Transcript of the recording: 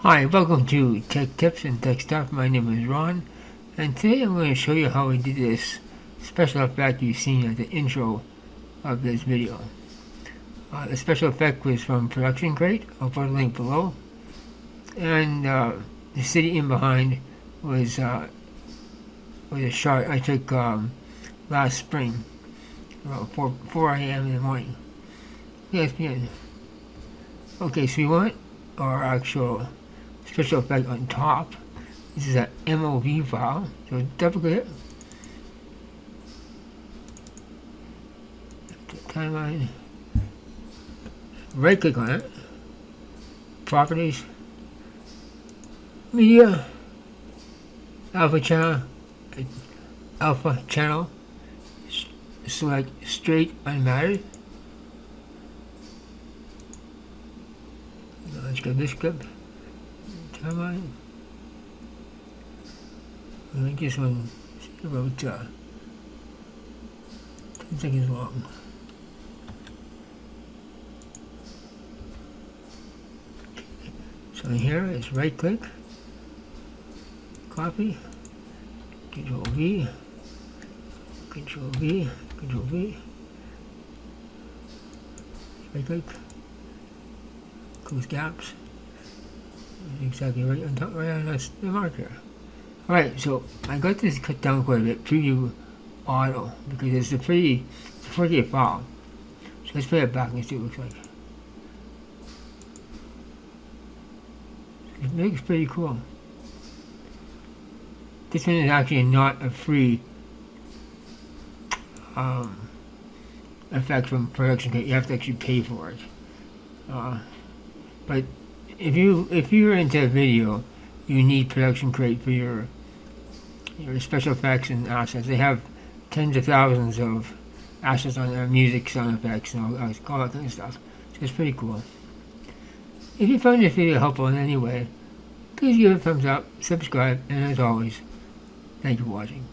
Hi, welcome to Tech Tips and Tech Stuff. My name is Ron, and today I'm going to show you how we did this special effect you've seen at the intro of this video. The special effect was from Productioncrate. I'll put a link below. And the city in behind was a shot I took last spring, about 4 a.m. in the morning. Yes, begin. Okay, so we want our actual special effect on top. This is an MOV file, so double click it. Timeline. Right click on it. Properties. Media. Alpha channel. Select straight unmattered. Let's go this clip. Timeline. I think this one is about 10 seconds long. So here is right click, copy, Control V, Control V, Control V, right click, close gaps. Exactly right on top, right on the marker. Alright, so I got this cut down quite a bit, preview auto, because it's a 4K file. So let's play it back and see what it looks like. It looks pretty cool. This one is actually not a free effect from Productioncrate. You have to actually pay for it. But if you're into video, you need Productioncrate for your special effects and assets. They have tens of thousands of assets on their music, sound effects, and all that kind of stuff. So it's pretty cool. If you found this video helpful in any way, please give it a thumbs up, subscribe, and as always, thank you for watching.